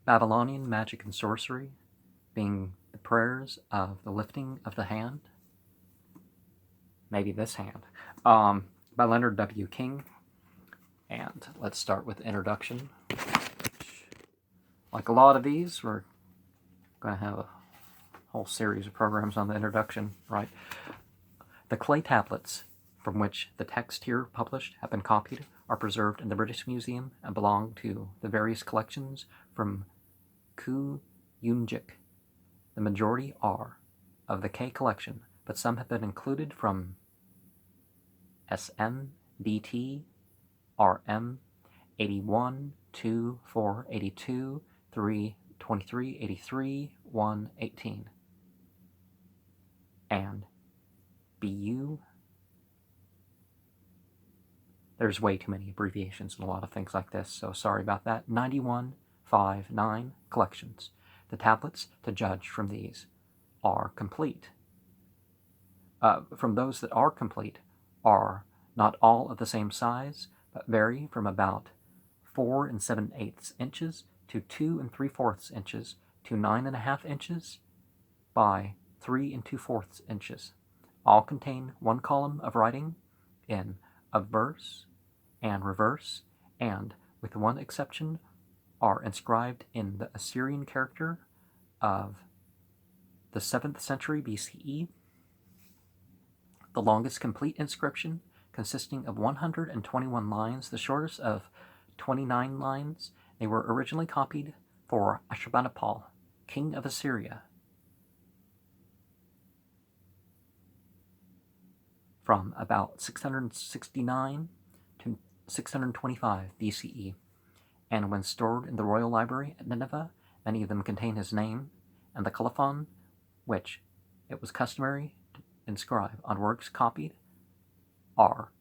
Babylonian magic and sorcery being the prayers of the lifting of the hand, maybe this hand, by Leonard W. King. And let's start with the introduction. Like a lot of these, we're going to have a whole series of programs on the introduction, right? The clay tablets from which the text here published have been copied are preserved in the British Museum and belong to the various collections from Kuyunjik. The majority are of the K collection, but some have been included from SM, DT, RM, 81, 2, 4, 82, 3, 23, 83, 1, 18, and BU. There's way too many abbreviations and a lot of things like this, so sorry about that. 91, 5, 9 collections. The tablets, to judge from these, are complete. From those that are complete, are not all of the same size, but vary from about 4 7/8 inches to 2 3/4 inches to 9.5 inches by 3 2/4 inches. All contain one column of writing in obverse and reverse, and, with one exception, are inscribed in the Assyrian character of the 7th century BCE. The longest complete inscription, consisting of 121 lines, the shortest of 29 lines. They were originally copied for Ashurbanipal, king of Assyria, from about 669 to 625 BCE, and when stored in the royal library at Nineveh, many of them contain his name and the colophon, which it was customary to inscribe on works copied, are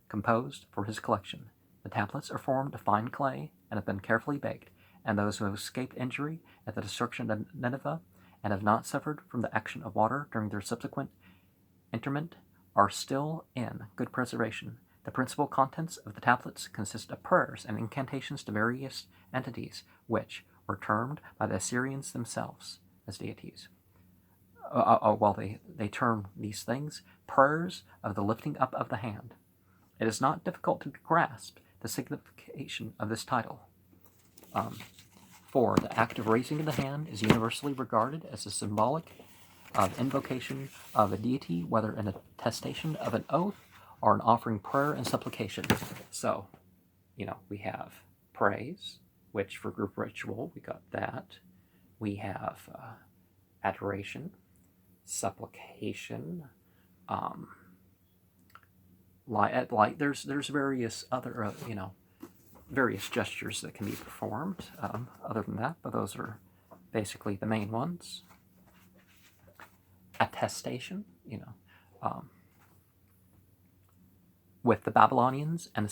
composed for his collection. The tablets are formed of fine clay and have been carefully baked, and those who have escaped injury at the destruction of Nineveh and have not suffered from the action of water during their subsequent interment are still in good preservation. The principal contents of the tablets consist of prayers and incantations to various entities, which were termed by the Assyrians themselves as deities. While they term these things prayers of the lifting up of the hand. It is not difficult to grasp the signification of this title, for the act of raising the hand is universally regarded as a symbolic of invocation of a deity, whether an attestation of an oath or an offering prayer and supplication. So, we have praise, which for group ritual, we got that. We have adoration, supplication, there's various other, various gestures that can be performed other than that, but those are basically the main ones. Attestation, with the Babylonians and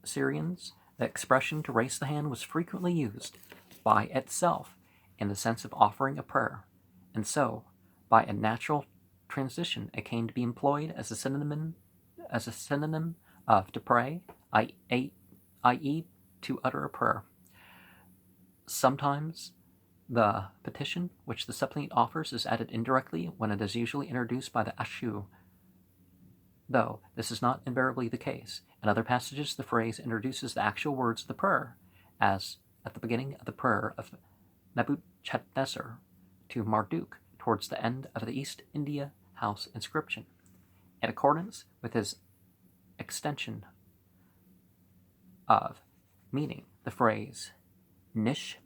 Assyrians, the expression to raise the hand was frequently used by itself in the sense of offering a prayer, and so, by a natural transition, it came to be employed as a synonym of to pray, i.e., to utter a prayer. Sometimes the petition which the suppliant offers is added indirectly when it is usually introduced by the ashu, though this is not invariably the case. In other passages, the phrase introduces the actual words of the prayer, as at the beginning of the prayer of Nebuchadnezzar to Marduk towards the end of the East India House inscription. In accordance with his extension of meaning, the phrase nishkate,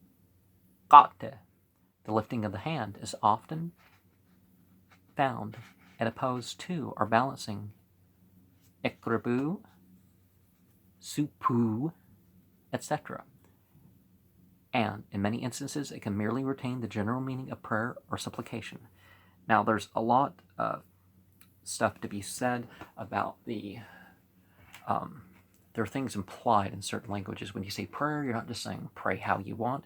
the lifting of the hand, is often found and opposed to or balancing ikribu, supu, etc. And in many instances, it can merely retain the general meaning of prayer or supplication. Now, there's a lot of stuff to be said about there are things implied in certain languages. When you say prayer, you're not just saying pray how you want.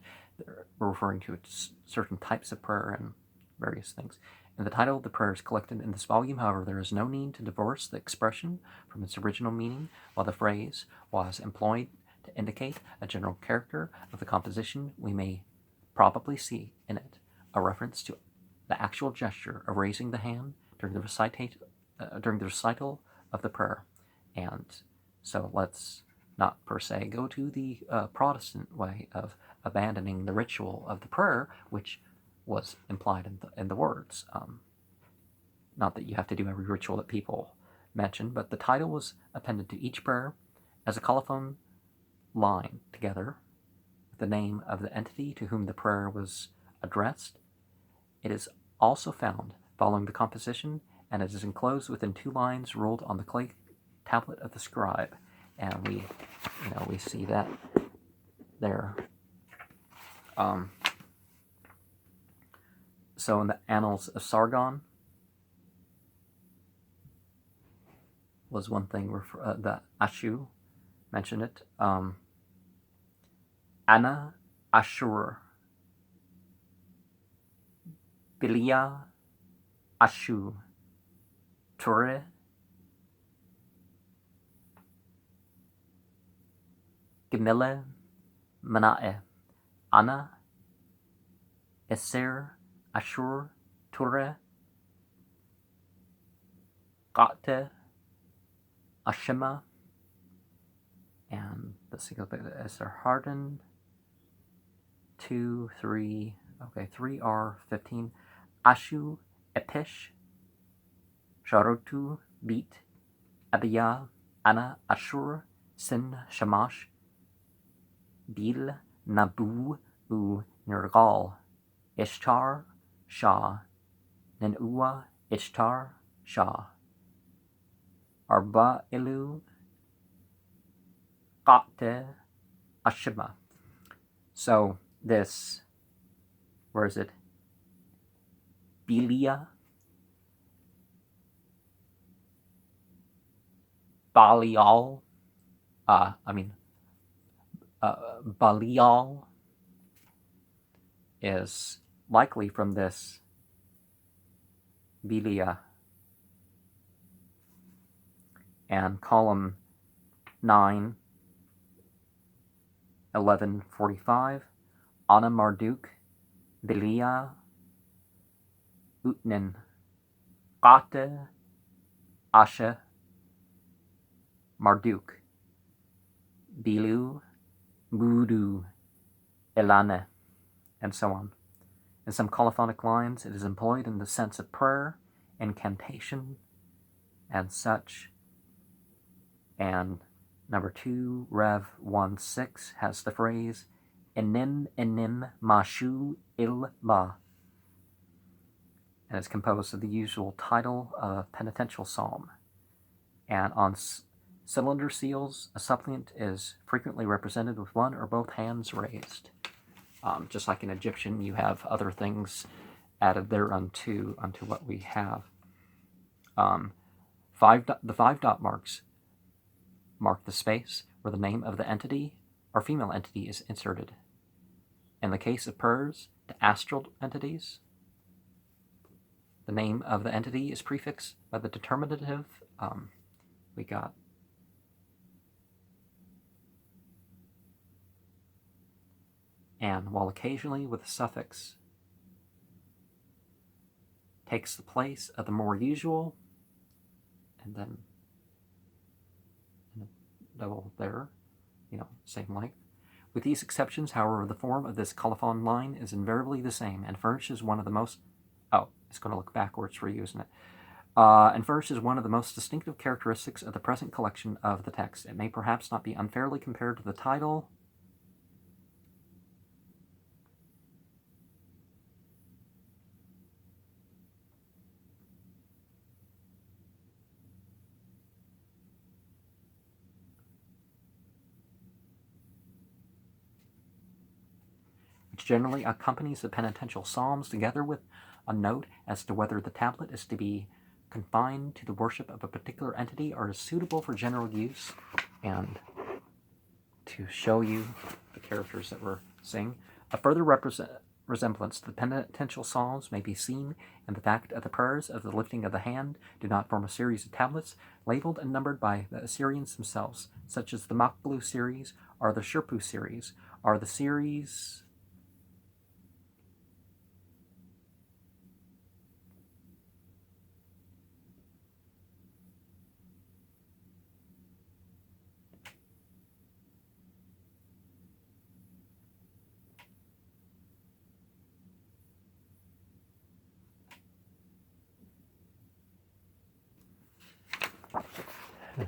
We're referring to certain types of prayer and various things. In the title of the prayer is collected in this volume, however, there is no need to divorce the expression from its original meaning. While the phrase was employed to indicate a general character of the composition, we may probably see in it a reference to the actual gesture of raising the hand during the recital of the prayer. And so let's not per se go to the Protestant way of abandoning the ritual of the prayer, which was implied in the words. Not that you have to do every ritual that people mention, but the title was appended to each prayer as a colophon line together with the name of the entity to whom the prayer was addressed. It is also found following the composition, and it is enclosed within 2 lines ruled on the clay tablet of the scribe. And we see that there. So in the Annals of Sargon was one thing where the Ashu mentioned it. Anna Ashur Bilia Ashu Ture Gemille Manae Anna Eser Ashur Ture Gate Ashima, and the single Eser Harden 2, 3, okay, 3R15 Ashu Epish Sharotu Beat Abiya Anna Ashur Sin Shamash Bil Nabu U Nergal Ishtar Shah Nenua Ishtar Shah Arba Ilu Qate Ashima. So this, where is it? Bilia Balial Balial is likely from this Bilia, and column 9, 1145, Anna Marduk, Bilia, Utnen, Qate, Asha, Marduk, Bilu, Mudu, Elane, and so on. In some colophonic lines, it is employed in the sense of prayer, incantation, and such. And number 2, Rev 1:6 has the phrase Enim Mashu Il-Ba, and is composed of the usual title of penitential psalm. And on cylinder seals, a suppliant is frequently represented with one or both hands raised. Just like in Egyptian, you have other things added there unto what we have. The 5 dot marks mark the space where the name of the entity or female entity is inserted. In the case of prayers to astral entities, the name of the entity is prefixed by the determinative. We got and, while occasionally with a suffix, takes the place of the more usual, and then double there, same length. With these exceptions, however, the form of this colophon line is invariably the same and furnishes one of the most, it's going to look backwards for you, isn't it? And furnishes one of the most distinctive characteristics of the present collection of the text. It may perhaps not be unfairly compared to the title, which generally accompanies the penitential psalms, together with a note as to whether the tablet is to be confined to the worship of a particular entity or is suitable for general use. And to show you the characters that we're seeing, a further resemblance to the penitential psalms may be seen in the fact that the prayers of the lifting of the hand do not form a series of tablets labeled and numbered by the Assyrians themselves, such as the Makblu series or the Shirpu series, or the series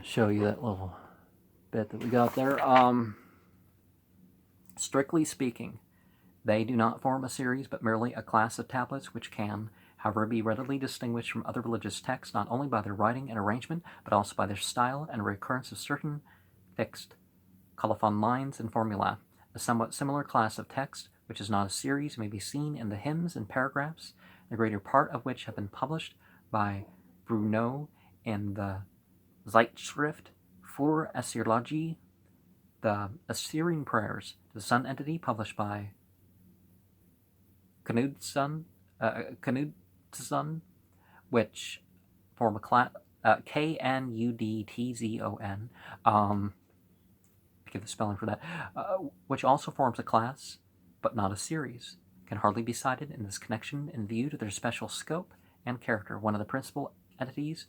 Show you that little bit that we got there. Strictly speaking, they do not form a series, but merely a class of tablets which can, however, be readily distinguished from other religious texts, not only by their writing and arrangement, but also by their style and recurrence of certain fixed colophon lines and formula. A somewhat similar class of text, which is not a series, may be seen in the hymns and paragraphs, the greater part of which have been published by Bruno in the Zeitschrift für Assyriologie, the Assyrian prayers to the sun entity, published by Knudsen, which form a class, Knudtzon, give the spelling for that, which also forms a class, but not a series, can hardly be cited in this connection in view to their special scope and character. One of the principal entities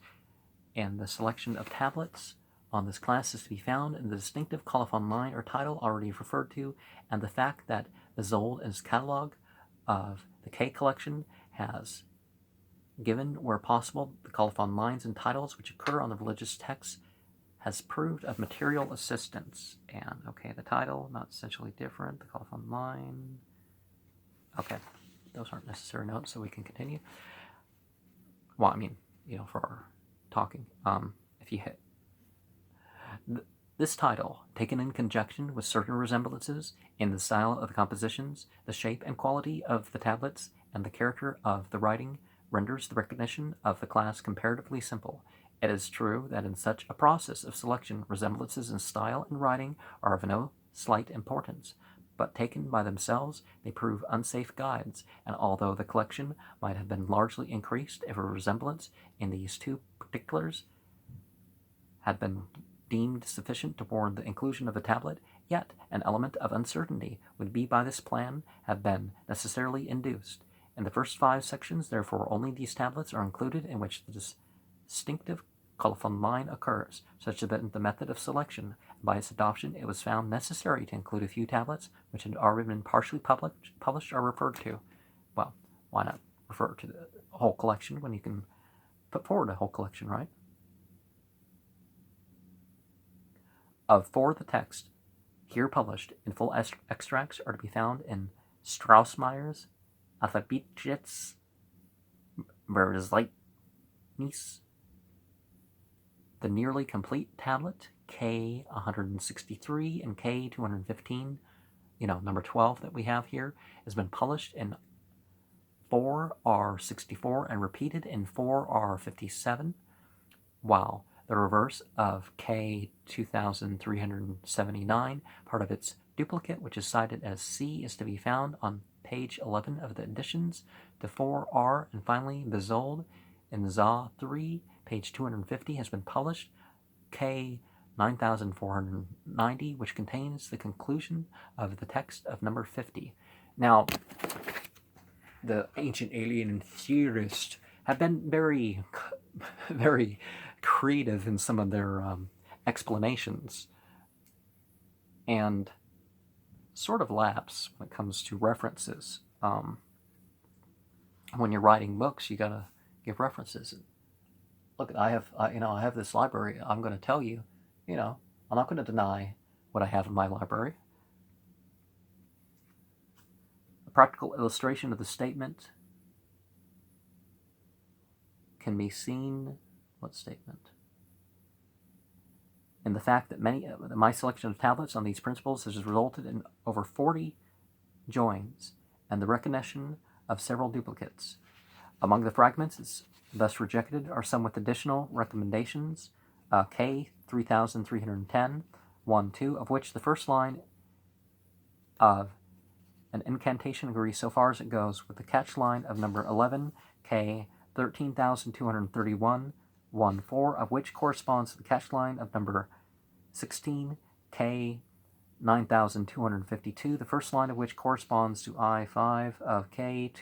in the selection of tablets on this class is to be found in the distinctive colophon line or title already referred to, and the fact that the Zold in his catalog of the K collection has given, where possible, the colophon lines and titles which occur on the religious texts has proved of material assistance. And, okay, the title, not essentially different, the colophon line. Okay, those aren't necessary notes, so we can continue. Well, I mean, for our talking, if you hit this title, taken in conjunction with certain resemblances in the style of the compositions, the shape and quality of the tablets, and the character of the writing, renders the recognition of the class comparatively simple. It is true that in such a process of selection, resemblances in style and writing are of no slight importance, but taken by themselves they prove unsafe guides, and although the collection might have been largely increased if a resemblance in these two particulars had been deemed sufficient to warrant the inclusion of the tablet, yet an element of uncertainty would be by this plan have been necessarily induced. In the first 5 sections, therefore, only these tablets are included in which the distinctive colophon line occurs, such that the method of selection, and by its adoption, it was found necessary to include a few tablets which had already been partially published or referred to. Well, why not refer to the whole collection when you can put forward a whole collection, right? Of 4 the text here published in full extracts are to be found in Straussmeyer's Alphabetjes Verzeichnis, the nearly complete tablet K163 and K215, number 12 that we have here, has been published in 4R64 and repeated in 4R57, while the reverse of K2379, part of its duplicate, which is cited as C, is to be found on page 11 of the additions to 4R, and finally the Zold in ZA 3, page 250, has been published, K9490, which contains the conclusion of the text of number 50. Now, the ancient alien and theorists have been very, very creative in some of their explanations, and sort of lapse when it comes to references. When you're writing books, you gotta give references. Look, I have this library. I'm going to tell you, I'm not going to deny what I have in my library. A practical illustration of the statement can be seen. What statement? In the fact that my selection of tablets on these principles has resulted in over 40 joins and the recognition of several duplicates. Among the fragments thus rejected are some with additional recommendations, K3310, 1, 2, of which the first line of an incantation agrees so far as it goes with the catch line of number 11, K13231, 1, 4, of which corresponds to the catch line of number 16, K9252, the first line of which corresponds to I5 of K2.